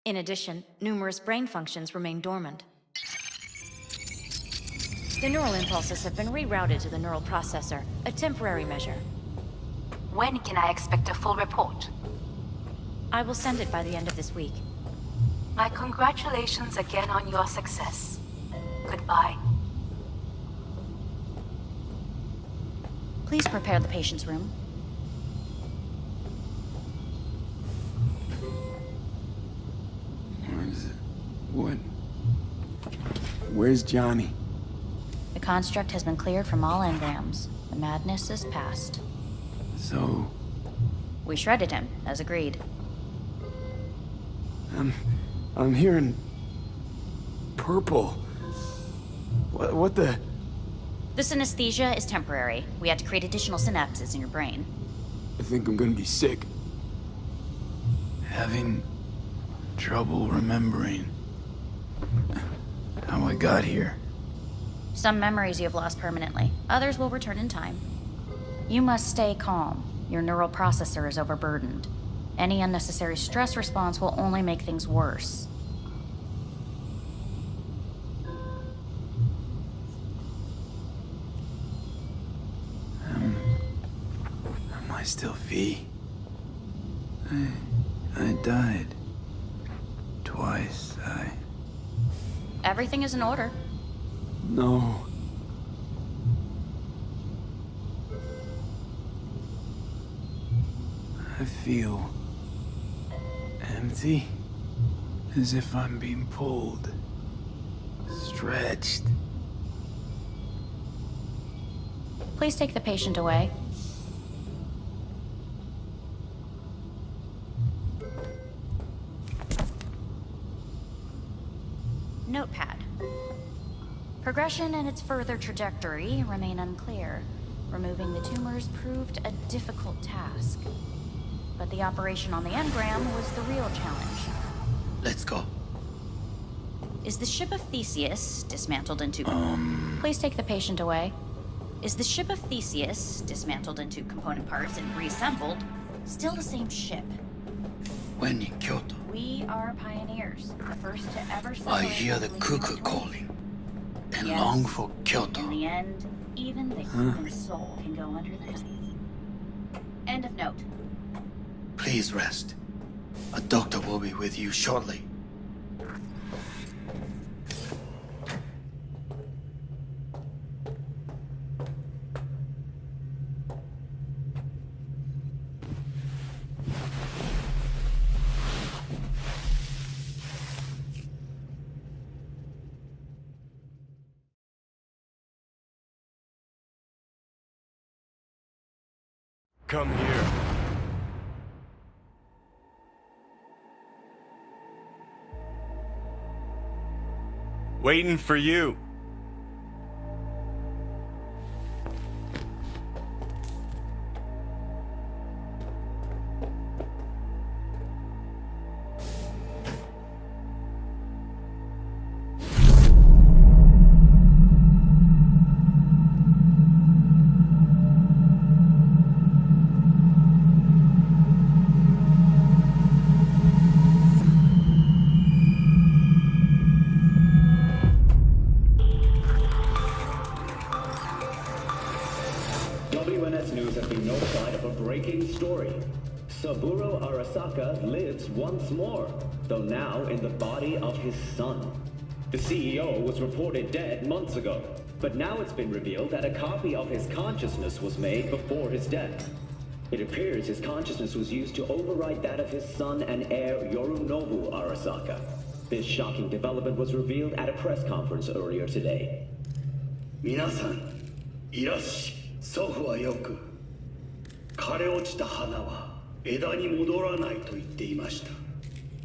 In addition, numerous brain functions remain dormant. The neural impulses have been rerouted to the neural processor, a temporary measure. When can I expect a full report? I will send it by the end of this week. My congratulations again on your success. Goodbye. Please prepare the patient's room. Where is it? What? Where's Johnny? The construct has been cleared from all engrams. The madness is past. So... We shredded him, as agreed. I'm hearing... purple. What the... The synesthesia is temporary. We had to create additional synapses in your brain. I think I'm gonna be sick. Having trouble remembering how I got here. Some memories you have lost permanently. Others will return in time. You must stay calm. Your neural processor is overburdened. Any unnecessary stress response will only make things worse. Am I still V? I died. Twice, Everything is in order. No. I feel... empty. As if I'm being pulled. Stretched. Please take the patient away. Notepad. Progression and its further trajectory remain unclear. Removing the tumors proved a difficult task. But the operation on the engram was the real challenge. Let's go. Is the ship of Theseus dismantled into... Please take the patient away. Is the ship of Theseus, dismantled into component parts and reassembled, still the same ship? When in Kyoto, We are pioneers, the first to ever I separate hear the living cuckoo and dead. calling and Yes. long for In Kyoto. the end, even the human soul can go under the knife. End of note. Please rest. A doctor will be with you shortly. Come here. Waiting for you. WNS News has been notified of a breaking story. Saburo Arasaka lives once more, though now in the body of his son. The CEO was reported dead months ago, but now it's been revealed that a copy of his consciousness was made before his death. It appears his consciousness was used to override that of his son and heir Yorinobu Arasaka. This shocking development was revealed at a press conference earlier today. 皆さん、いらっしゃい。祖父はよく、枯れ落ちた花は枝に戻らないと言っていました。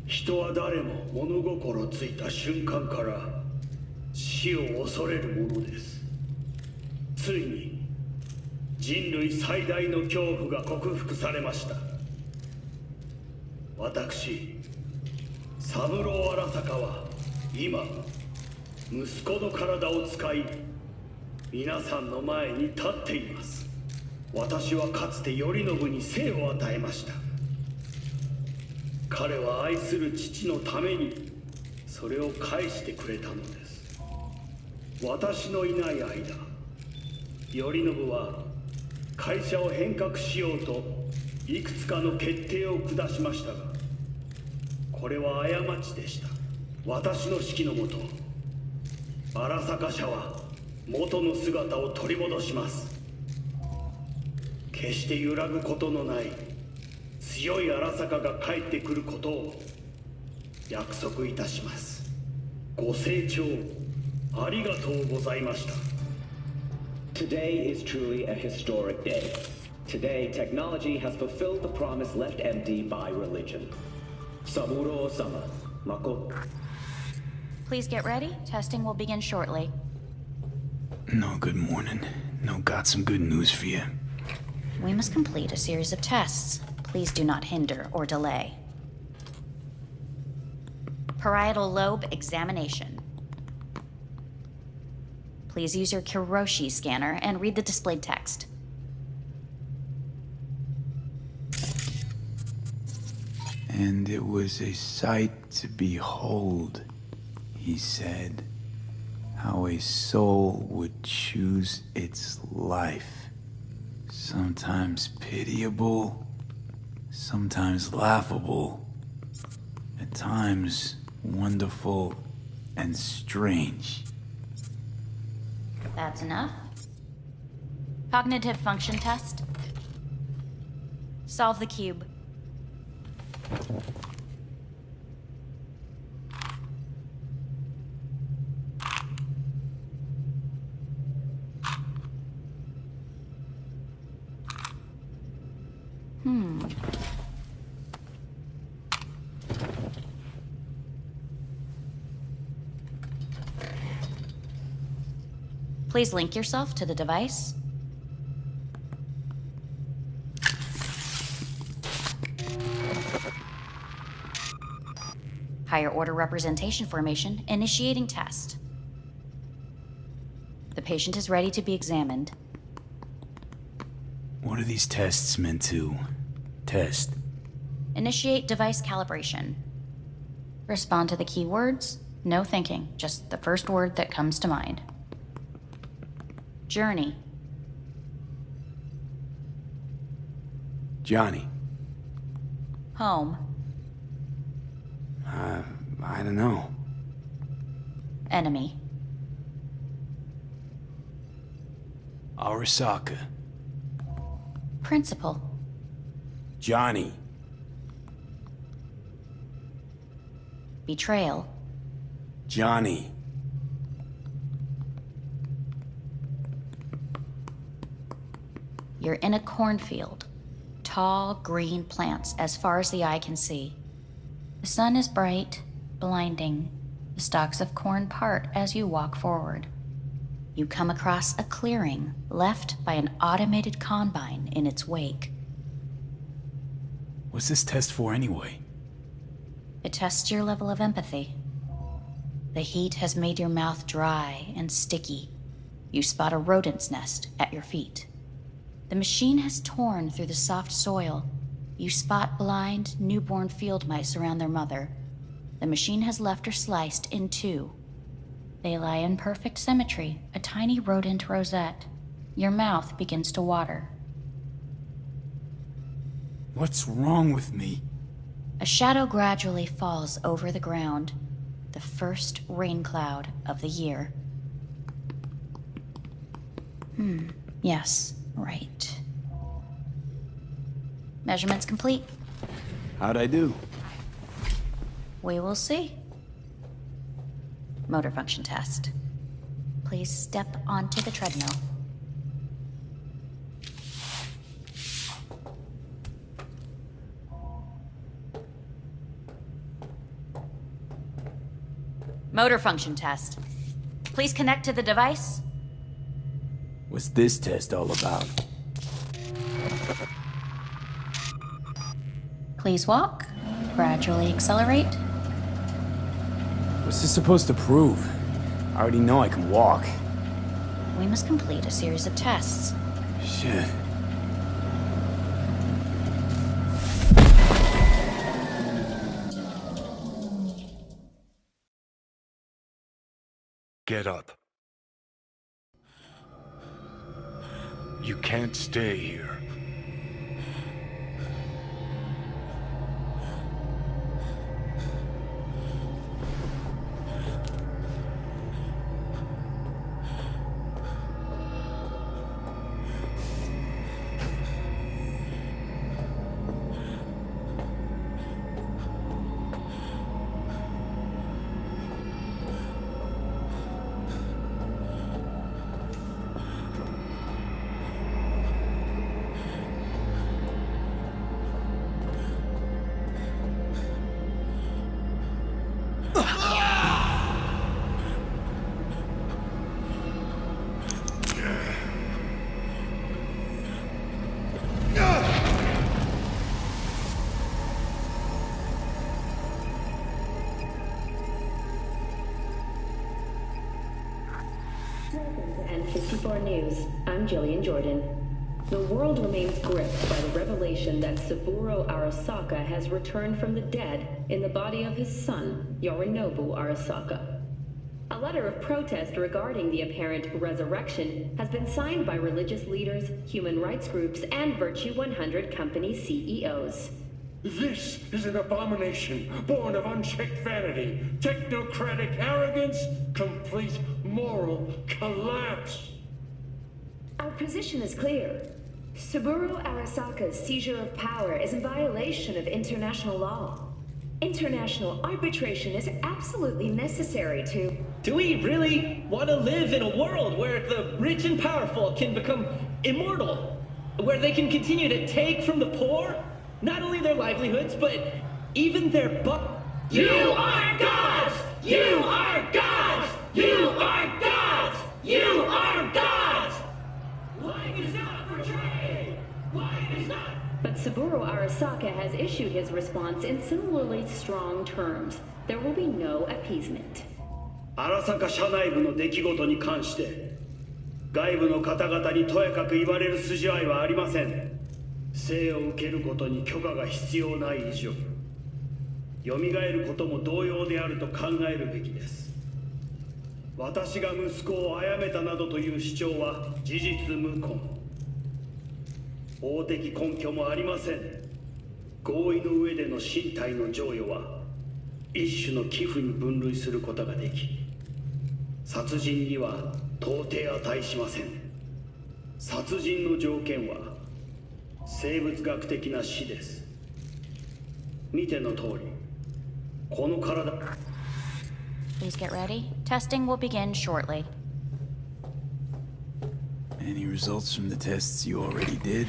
人は誰も物心ついた瞬間から死を恐れるものです。ついに人類最大の恐怖が克服されました。私、三郎荒坂は今、息子の体を使い、皆さんの前に立っています。私はかつて頼信に生を与えました。彼は愛する父のためにそれを返してくれたのです。私のいない間、頼信は会社を変革しようといくつかの決定を下しましたが、これは過ちでした。私の指揮のもと、荒坂社は元の姿を取り戻します。決して揺らぐことのない強い荒坂が帰ってくることを約束いたします。ご清聴ありがとうございました。 Today is truly a historic day. Today, technology has fulfilled the promise left empty by religion. Saburo-sama, Makoto. Please get ready. Testing will begin shortly. No, good morning. No, got some good news for you. We must complete a series of tests. Please do not hinder or delay. Parietal lobe examination. Please use your Kiroshi scanner and read the displayed text. And it was a sight to behold, he said, how a soul would choose its life. Sometimes pitiable, sometimes laughable, at times wonderful and strange. That's enough. Cognitive function test. Solve the cube. Please link yourself to the device. Higher order representation formation, initiating test. The patient is ready to be examined. What are these tests meant to test? Initiate device calibration. Respond to the keywords. No thinking, just the first word that comes to mind. Journey. Johnny. Home. I don't know. Enemy. Arasaka. Principal. Johnny. Betrayal. Johnny. You're in a cornfield. Tall, green plants as far as the eye can see. The sun is bright, blinding. The stalks of corn part as you walk forward. You come across a clearing left by an automated combine in its wake. What's this test for anyway? It tests your level of empathy. The heat has made your mouth dry and sticky. You spot a rodent's nest at your feet. The machine has torn through the soft soil. You spot blind, newborn field mice around their mother. The machine has left her sliced in two. They lie in perfect symmetry, a tiny rodent rosette. Your mouth begins to water. What's wrong with me? A shadow gradually falls over the ground, the first rain cloud of the year. Yes, right. Measurements complete. How'd I do? We will see. Motor function test. Please step onto the treadmill. Motor function test. Please connect to the device. What's this test all about? Please walk. Gradually accelerate. What's this supposed to prove? I already know I can walk. We must complete a series of tests. get up. You can't stay here. And 54 News, I'm Jillian Jordan. The world remains gripped by the revelation that Saburo Arasaka has returned from the dead in the body of his son, Yorinobu Arasaka. A letter of protest regarding the apparent resurrection has been signed by religious leaders, human rights groups, and Virtue 100 company CEOs. This is an abomination born of unchecked vanity, technocratic arrogance, complete moral collapse. Our position is clear. Saburo Arasaka's seizure of power is in violation of international law. International arbitration is absolutely necessary to... Do we really want to live in a world where the rich and powerful can become immortal? Where they can continue to take from the poor? Not only their livelihoods, but even their You are gods! You are gods! You are gods! You are gods! Life is not for trade! Life is not... But Saburo Arasaka has issued his response in similarly strong terms. There will be no appeasement. 荒坂社内部の出来事に関して外部の方々にとやかく言われる筋合いはありません。生を受けることに許可が必要ない以上蘇ることも同様であると考えるべきです。私が息子を殺めたなどという主張は事実無根。法的根拠もありません。合意の上での身体の贈与は一種の寄付に分類することができ、殺人には到底値しません。殺人の条件は生物学的な死です。見ての通り、この体。Please get ready. Testing will begin shortly. Any results from the tests you already did?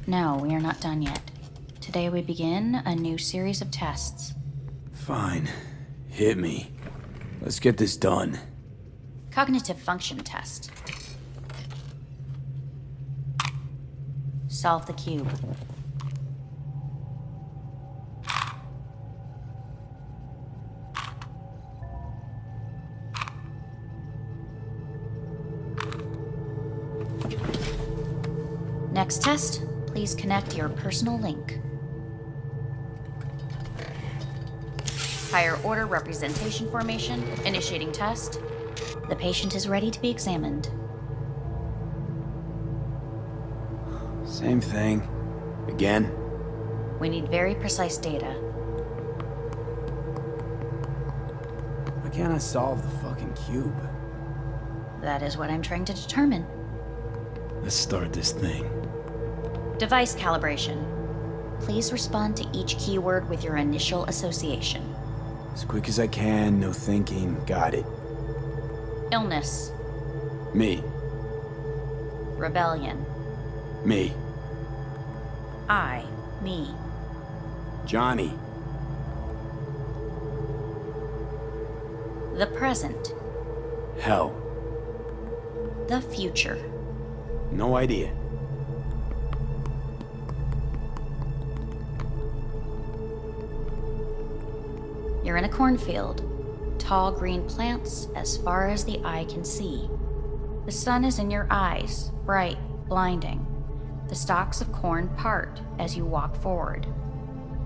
No, we are not done yet. Today we begin a new series of tests. Fine. Hit me. Let's get this done. Cognitive function test. Solve the cube. Next test, please connect your personal link. Higher order representation formation, initiating test. The patient is ready to be examined. Same thing. Again? We need very precise data. Why can't I solve the fucking cube? That is what I'm trying to determine. Let's start this thing. Device calibration. Please respond to each keyword with your initial association. As quick as I can, no thinking. Got it. Illness. Me. Rebellion. Me. Me. Johnny. The present. Hell. The future. No idea. You're in a cornfield. Tall green plants as far as the eye can see. The sun is in your eyes, bright, blinding. The stalks of corn part as you walk forward.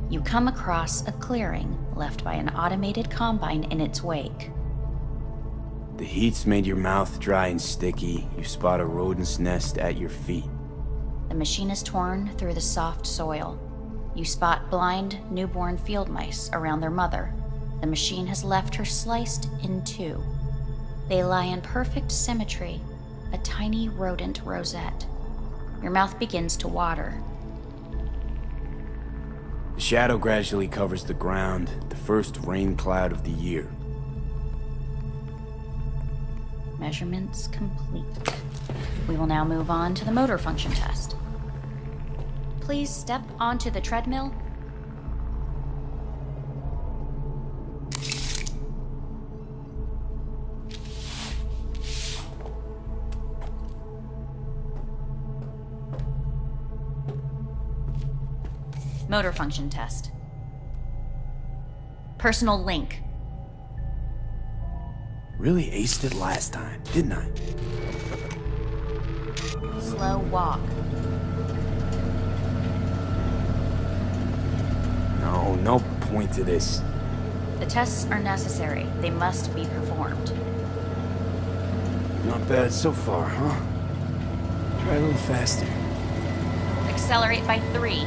You come across a clearing left by an automated combine in its wake. The heat's made your mouth dry and sticky. You spot a rodent's nest at your feet. The machine is torn through the soft soil. You spot blind, newborn field mice around their mother. The machine has left her sliced in two. They lie in perfect symmetry, a tiny rodent rosette. Your mouth begins to water. The shadow gradually covers the ground, the first rain cloud of the year. Measurements complete. We will now move on to the motor function test. Please step onto the treadmill. Motor function test. Personal link. Really aced it last time, didn't I? Slow walk. No point to this. The tests are necessary. They must be performed. Not bad so far, huh? Try a little faster. Accelerate by 3.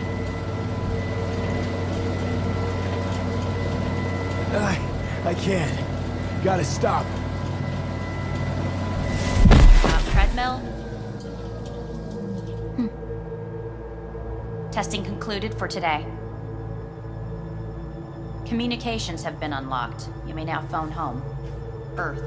I can't. Gotta stop. Stop treadmill. Testing concluded for today. Communications have been unlocked. You may now phone home. Earth.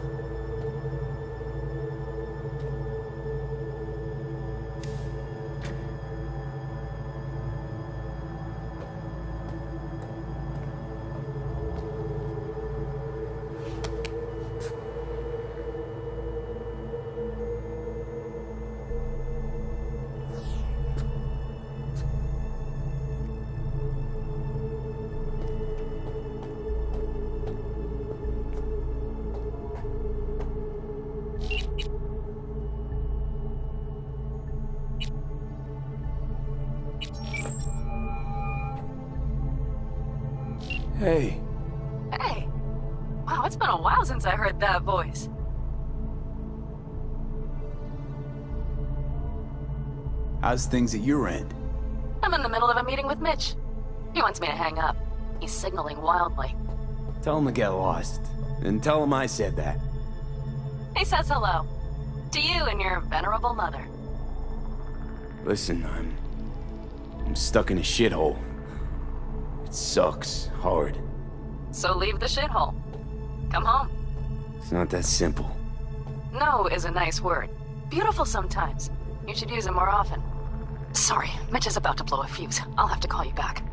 Hey. Hey. Wow, it's been a while since I heard that voice. How's things at your end? I'm in the middle of a meeting with Mitch. He wants me to hang up. He's signaling wildly. Tell him to get lost. And tell him I said that. He says hello. To you and your venerable mother. Listen, I'm stuck in a shithole. It sucks hard. So leave the shithole. Come home. It's not that simple. No is a nice word. Beautiful sometimes. You should use it more often. Sorry, Mitch is about to blow a fuse. I'll have to call you back.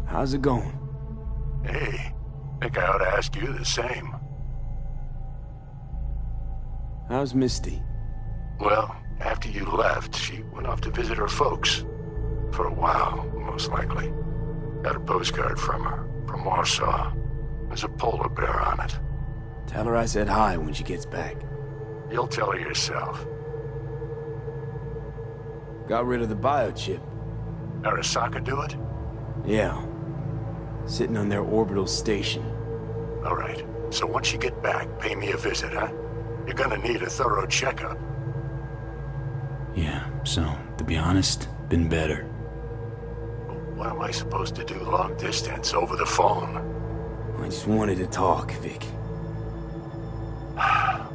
How's it going? Hey, think I ought to ask you the same. How's Misty? Well, after you left, she went off to visit her folks. For a while, most likely. Got a postcard from her, from Warsaw. There's a polar bear on it. Tell her I said hi when she gets back. You'll tell her yourself. Got rid of the biochip. Arasaka do it? Yeah. Sitting on their orbital station. All right. So once you get back, pay me a visit, huh? You're gonna need a thorough checkup. Yeah, so, to be honest, been better. What am I supposed to do long distance, over the phone? I just wanted to talk, Vic.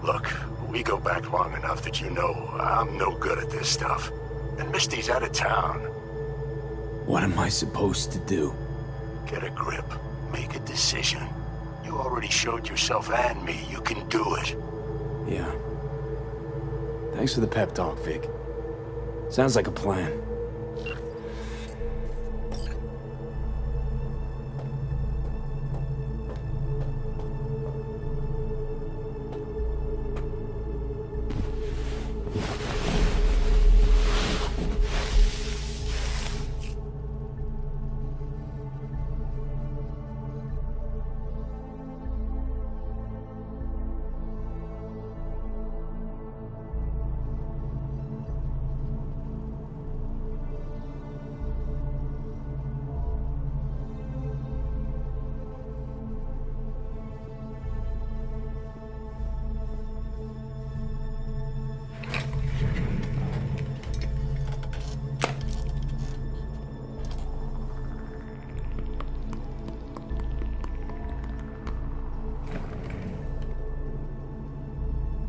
Look, we go back long enough that you know I'm no good at this stuff. And Misty's out of town. What am I supposed to do? Get a grip. Make a decision. You already showed yourself and me you can do it. Yeah. Thanks for the pep talk, Vic. Sounds like a plan.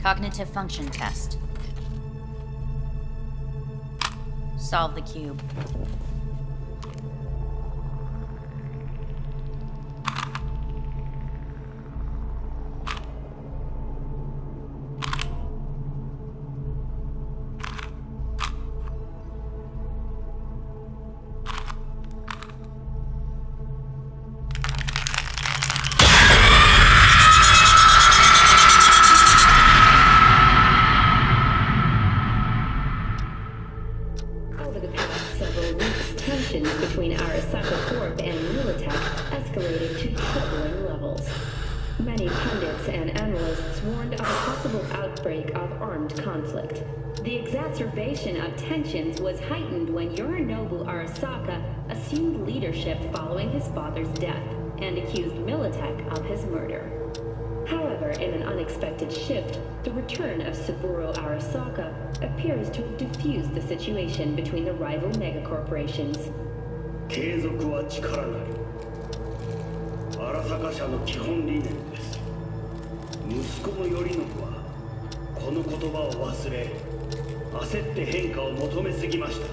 Cognitive function test. Solve the cube. Over the past several weeks, tensions between Arasaka Corp and Militech escalated to troubling levels. Many pundits and analysts warned of a possible outbreak of armed conflict. The exacerbation of tensions was heightened when Yorinobu Arasaka assumed leadership following his father's death and accused Militech of his murder. However, in an unexpected shift, the return of Saburo Arasaka appears to have diffused the situation between the rival megacorporations. 継続は力なり。荒坂社の基本理念です。息子の頼信はこの言葉を忘れ、焦って変化を求めすぎました。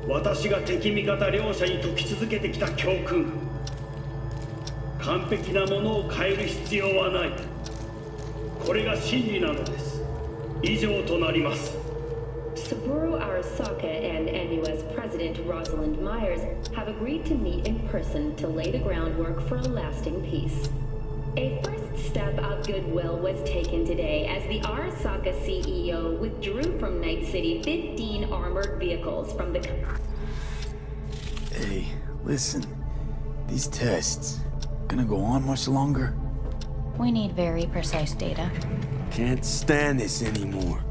私が敵味方両者に説き続けてきた教訓。完璧なものを変える必要はない。これが真理なのです。以上となります。Saburo Arasaka and NUS President Rosalind Myers have agreed to meet in person to lay the groundwork for a lasting peace. A first step of goodwill was taken today as the Arasaka CEO withdrew from Night City 15 armored vehicles from the... Hey, listen. These tests, gonna go on much longer? We need very precise data. Can't stand this anymore.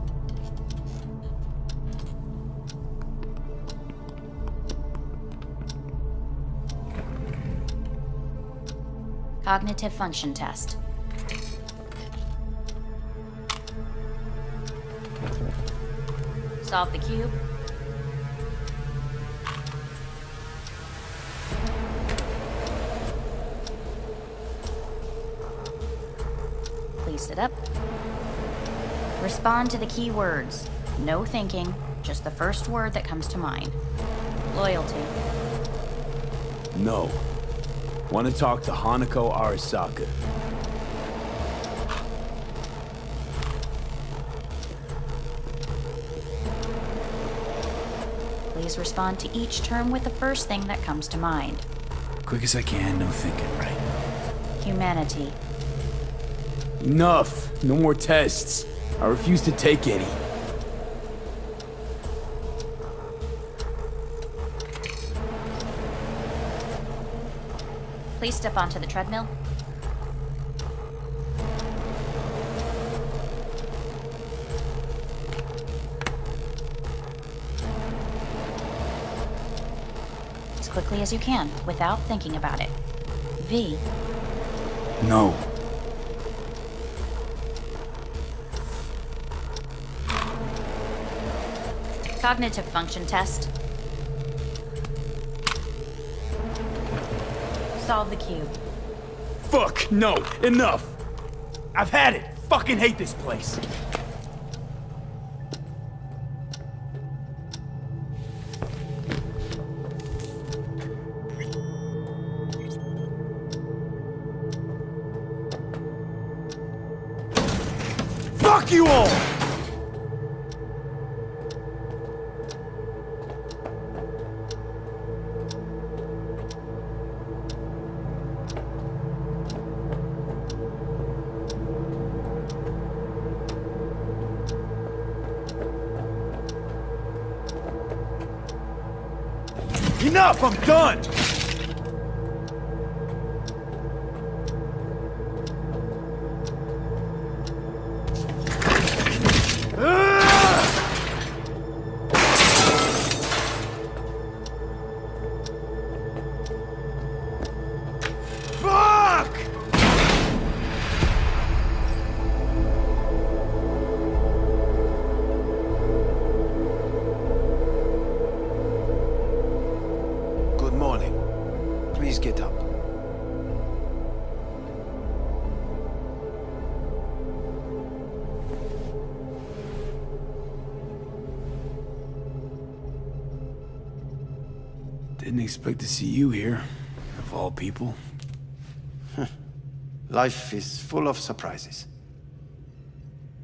Cognitive function test. Solve the cube. Please sit up. Respond to the key words. No thinking, just the first word that comes to mind. Loyalty. No. Want to talk to Hanako Arasaka. Please respond to each term with the first thing that comes to mind. Quick as I can, no thinking, right? Humanity. Enough! No more tests. I refuse to take any. Please step onto the treadmill. As quickly as you can, without thinking about it. V. No. Cognitive function test. Solve the cube. Fuck, no, enough! I've had it! Fucking hate this place! Fuck you all! Enough! I'm done! Fuck! Good morning. Please get up. Didn't expect to see you here, of all people. Life is full of surprises.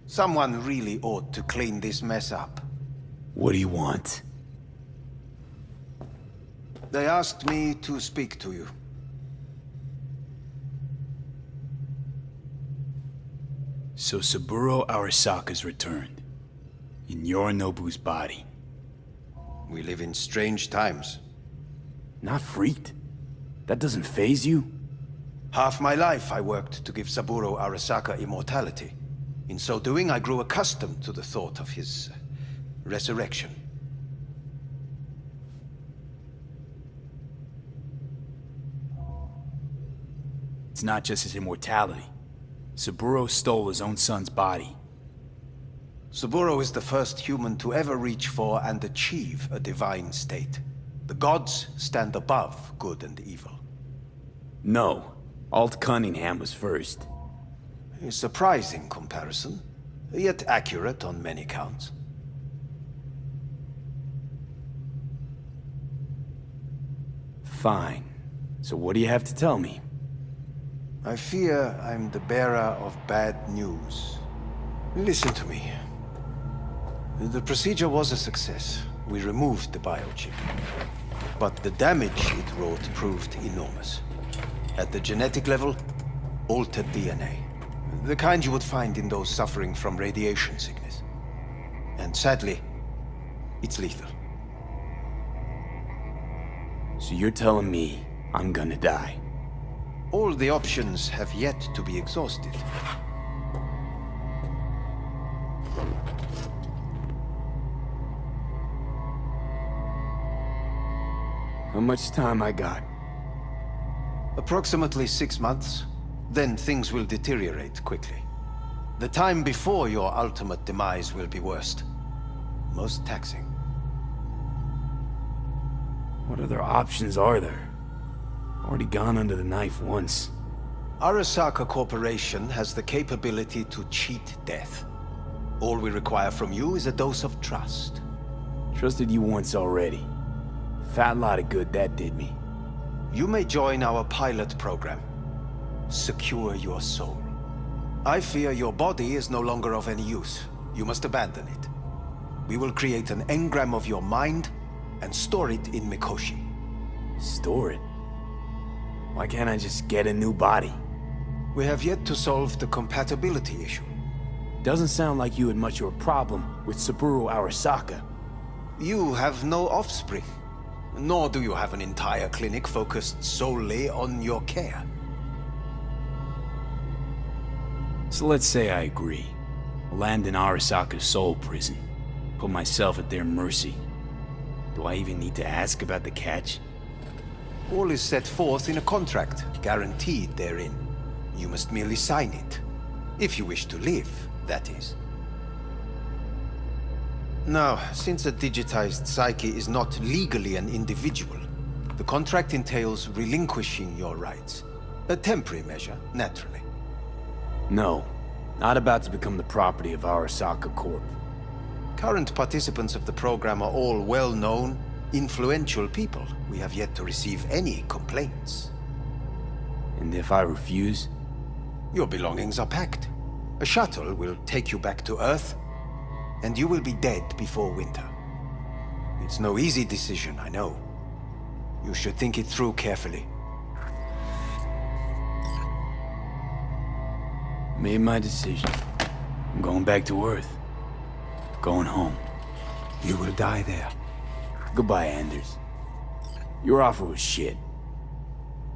Someone really ought to clean this mess up. What do you want? They asked me to speak to you. So Saburo Arasaka's returned. In Yorinobu's body. We live in strange times. Not freaked? That doesn't faze you? Half my life I worked to give Saburo Arasaka immortality. In so doing, I grew accustomed to the thought of his resurrection. It's not just his immortality. Saburo stole his own son's body. Saburo is the first human to ever reach for and achieve a divine state. The gods stand above good and evil. No. Alt Cunningham was first. A surprising comparison, yet accurate on many counts. Fine. So what do you have to tell me? I fear I'm the bearer of bad news. Listen to me. The procedure was a success. We removed the biochip. But the damage it wrought proved enormous. At the genetic level, altered DNA. The kind you would find in those suffering from radiation sickness. And sadly, it's lethal. So you're telling me I'm gonna die? All the options have yet to be exhausted. How much time I got? Approximately 6 months. Then things will deteriorate quickly. The time before your ultimate demise will be worst. Most taxing. What other options are there? Already gone under the knife once. Arasaka Corporation has the capability to cheat death. All we require from you is a dose of trust. Trusted you once already. Fat lot of good that did me. You may join our pilot program. Secure your soul. I fear your body is no longer of any use. You must abandon it. We will create an engram of your mind and store it in Mikoshi. Store it? Why can't I just get a new body? We have yet to solve the compatibility issue. Doesn't sound like you had much of a problem with Saburo Arasaka. You have no offspring. Nor do you have an entire clinic focused solely on your care. So let's say I agree. Land in Arasaka's soul prison. Put myself at their mercy. Do I even need to ask about the catch? All is set forth in a contract, guaranteed therein. You must merely sign it. If you wish to live, that is. Now, since a digitized psyche is not legally an individual, the contract entails relinquishing your rights. A temporary measure, naturally. No. Not about to become the property of Arasaka Corp. Current participants of the program are all well-known, influential people. We have yet to receive any complaints. And if I refuse? Your belongings are packed. A shuttle will take you back to Earth, and you will be dead before winter. It's no easy decision, I know. You should think it through carefully. Made my decision. I'm going back to Earth. Going home. You will die there. Goodbye, Anders. Your offer was shit.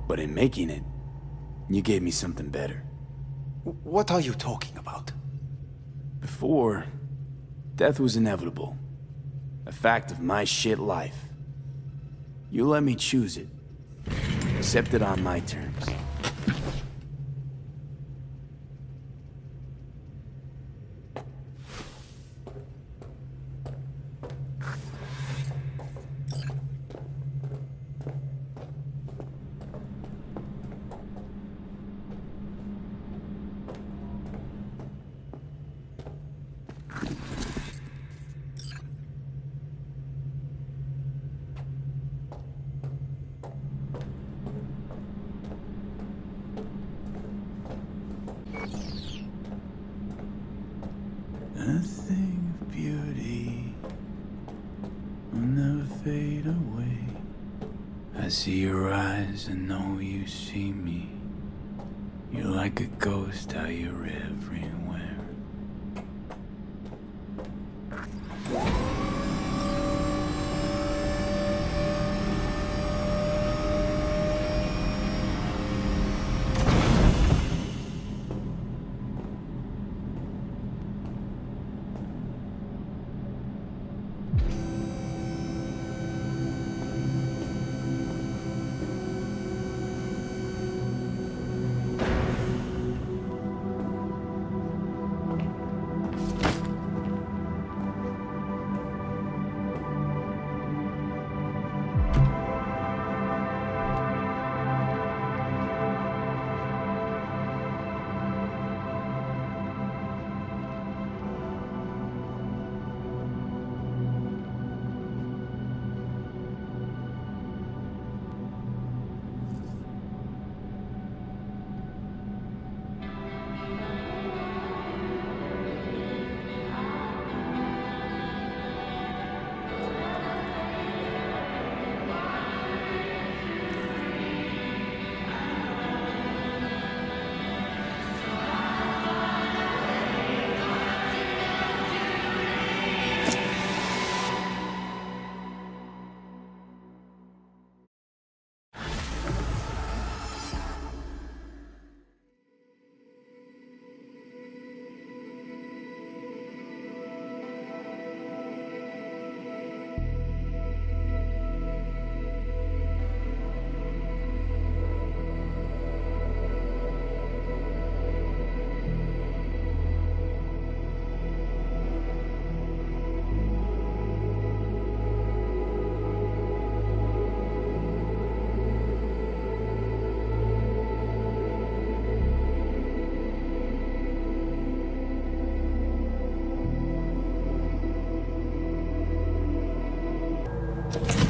But in making it, you gave me something better. What are you talking about? Before, death was inevitable. A fact of my shit life. You let me choose it. Accept it on my terms. A thing of beauty will never fade away. I see your eyes, I know you see me. You're like a ghost, how you're everywhere.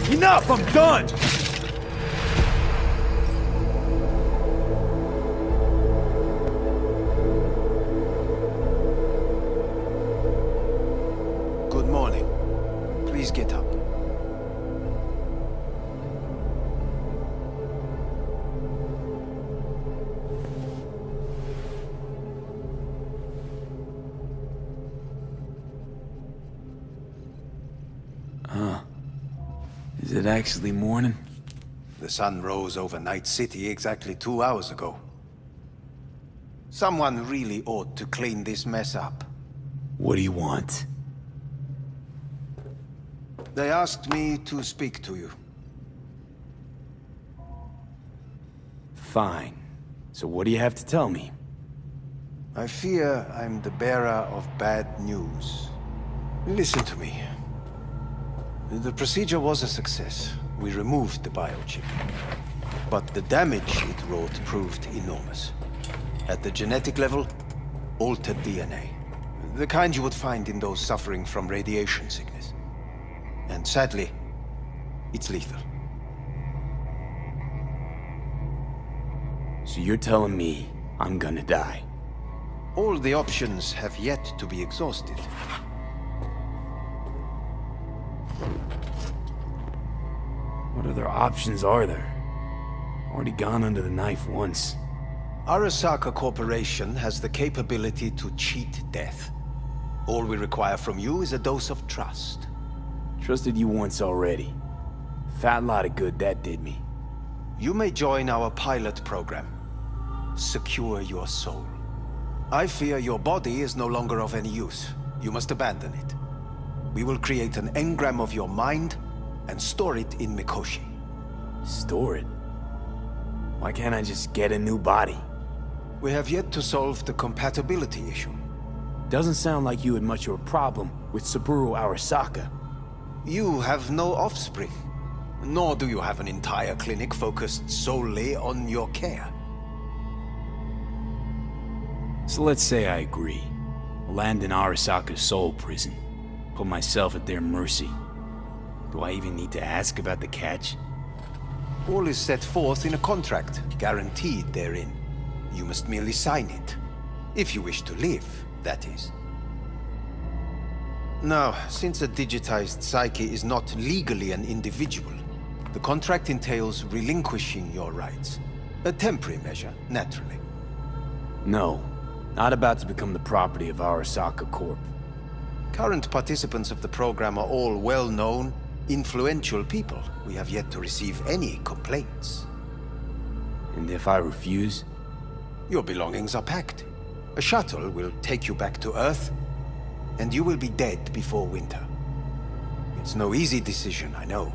Enough! I'm done! Good morning. Please get up. Is it actually morning? The sun rose over Night City exactly 2 hours ago. Someone really ought to clean this mess up. What do you want? They asked me to speak to you. Fine. So what do you have to tell me? I fear I'm the bearer of bad news. Listen to me. The procedure was a success. We removed the biochip. But the damage it wrought proved enormous. At the genetic level, altered DNA. The kind you would find in those suffering from radiation sickness. And sadly, it's lethal. So you're telling me I'm gonna die? All the options have yet to be exhausted. What other options are there? Already gone under the knife once. Arasaka Corporation has the capability to cheat death. All we require from you is a dose of trust. Trusted you once already. Fat lot of good that did me. You may join our pilot program. Secure your soul. I fear your body is no longer of any use. You must abandon it. We will create an engram of your mind and store it in Mikoshi. Store it? Why can't I just get a new body? We have yet to solve the compatibility issue. Doesn't sound like you had much of a problem with Saburo Arasaka. You have no offspring, nor do you have an entire clinic focused solely on your care. So let's say I agree. Land in Arasaka's soul prison. Put myself at their mercy. Do I even need to ask about the catch? All is set forth in a contract, guaranteed therein. You must merely sign it. If you wish to live, that is. Now, since a digitized psyche is not legally an individual, the contract entails relinquishing your rights. A temporary measure, naturally. No, not about to become the property of Arasaka Corp. Current participants of the program are all well-known, influential people. We have yet to receive any complaints. And if I refuse? Your belongings are packed. A shuttle will take you back to Earth, and you will be dead before winter. It's no easy decision, I know.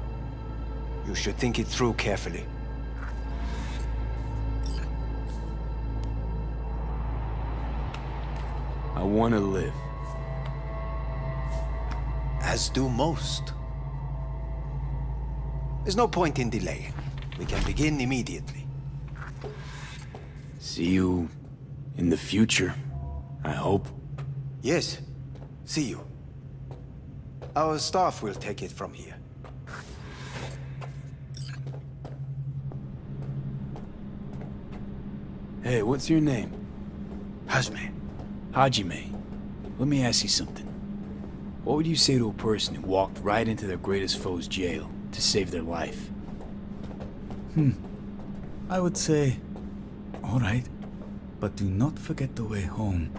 You should think it through carefully. I want to live. As do most. There's no point in delaying. We can begin immediately. See you in the future, I hope. Yes. See you. Our staff will take it from here. Hey, what's your name? Hajime. Hajime. Let me ask you something. What would you say to a person who walked right into their greatest foe's jail to save their life? I would say, all right, but do not forget the way home.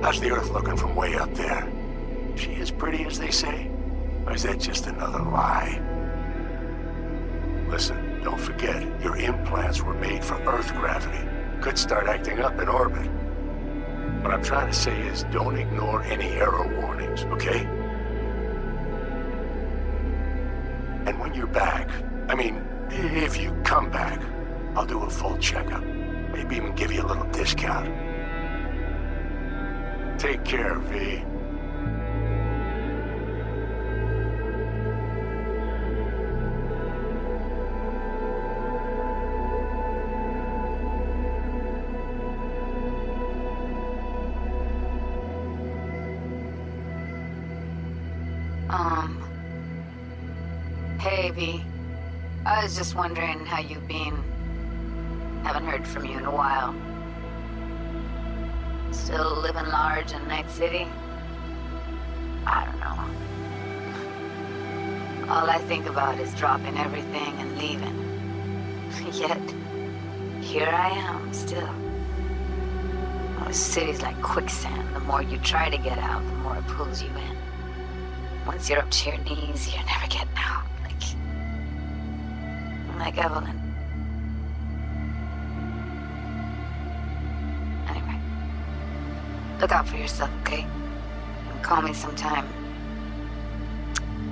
How's the Earth looking from way up there? She as pretty as they say? Or is that just another lie? Listen, don't forget, your implants were made for Earth gravity. Could start acting up in orbit. What I'm trying to say is don't ignore any error warnings, okay? And when you're back, I mean, if you come back, I'll do a full checkup. Maybe even give you a little discount. Take care, V. Hey, V. I was just wondering how you've been. Haven't heard from you in a while. Still living large in Night City? I don't know. All I think about is dropping everything and leaving. Yet, here I am, still. Oh, the city's like quicksand. The more you try to get out, the more it pulls you in. Once you're up to your knees, you're never getting out. Like Evelyn. Anyway, look out for yourself, okay? And call me sometime.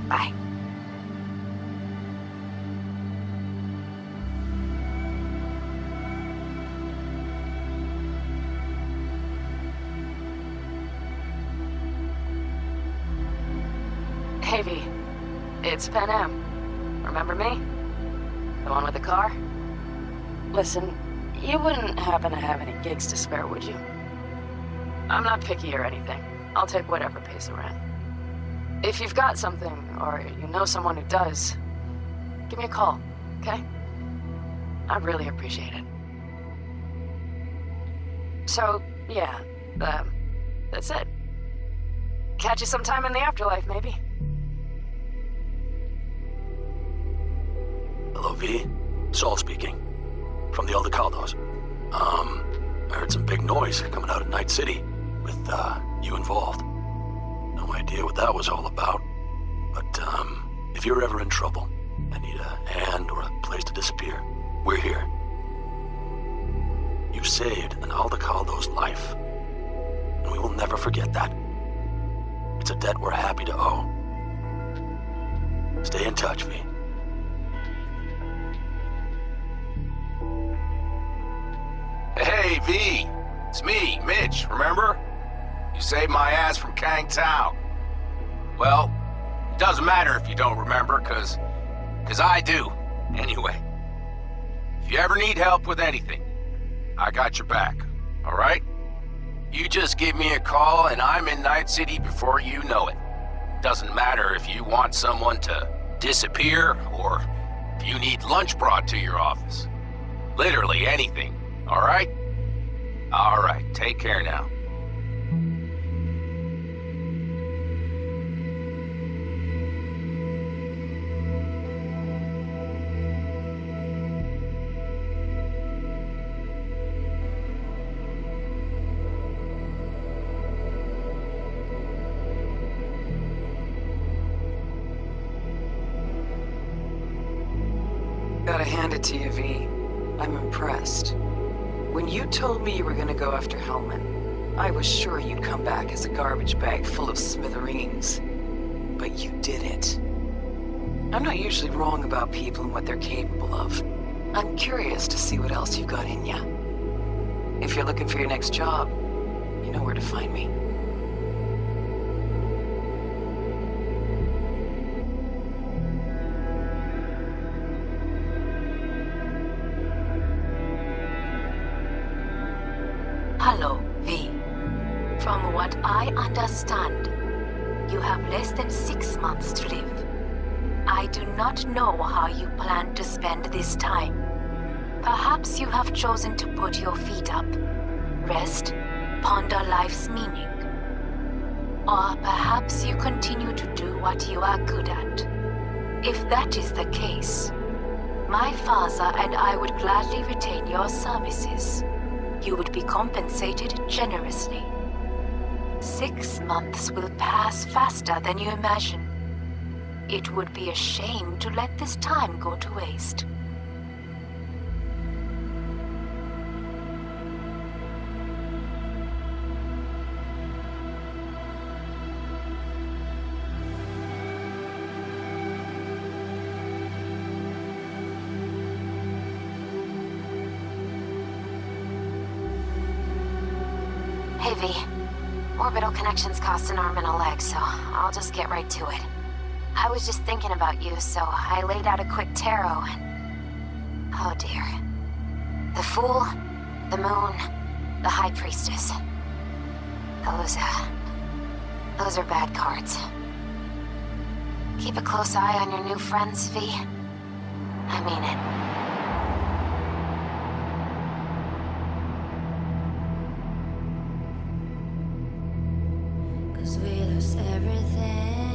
Bye. Hey, V. It's Pan Am. Remember me? The one with the car? Listen, you wouldn't happen to have any gigs to spare, would you? I'm not picky or anything. I'll take whatever pays the rent. If you've got something, or you know someone who does, give me a call, okay? I'd really appreciate it. So, yeah, that's it. Catch you sometime in the afterlife, maybe. Hello, V. Saul speaking. From the Aldecaldos. I heard some big noise coming out of Night City with, you involved. No idea what that was all about. But, if you're ever in trouble and need a hand or a place to disappear, we're here. You saved an Aldecaldo's life. And we will never forget that. It's a debt we're happy to owe. Stay in touch, V. Hey, V. It's me, Mitch, remember? You saved my ass from Kang Tao. Well, it doesn't matter if you don't remember, cause I do. Anyway, if you ever need help with anything, I got your back, alright? You just give me a call and I'm in Night City before you know it. Doesn't matter if you want someone to disappear or if you need lunch brought to your office. Literally anything. All right? All right, take care now. Gotta hand it to you, V. I'm impressed. When you told me you were gonna go after Hellman, I was sure you'd come back as a garbage bag full of smithereens. But you did it. I'm not usually wrong about people and what they're capable of. I'm curious to see what else you've got in ya. If you're looking for your next job, you know where to find me. Hello, V. From what I understand, you have less than 6 months to live. I do not know how you plan to spend this time. Perhaps you have chosen to put your feet up, rest, ponder life's meaning. Or perhaps you continue to do what you are good at. If that is the case, my father and I would gladly retain your services. You would be compensated generously. 6 months will pass faster than you imagine. It would be a shame to let this time go to waste. Hey, V. Orbital connections cost an arm and a leg, so I'll just get right to it. I was just thinking about you, so I laid out a quick tarot and... oh dear. The Fool, the Moon, the High Priestess. Those are bad cards. Keep a close eye on your new friends, V. I mean it. We lost everything.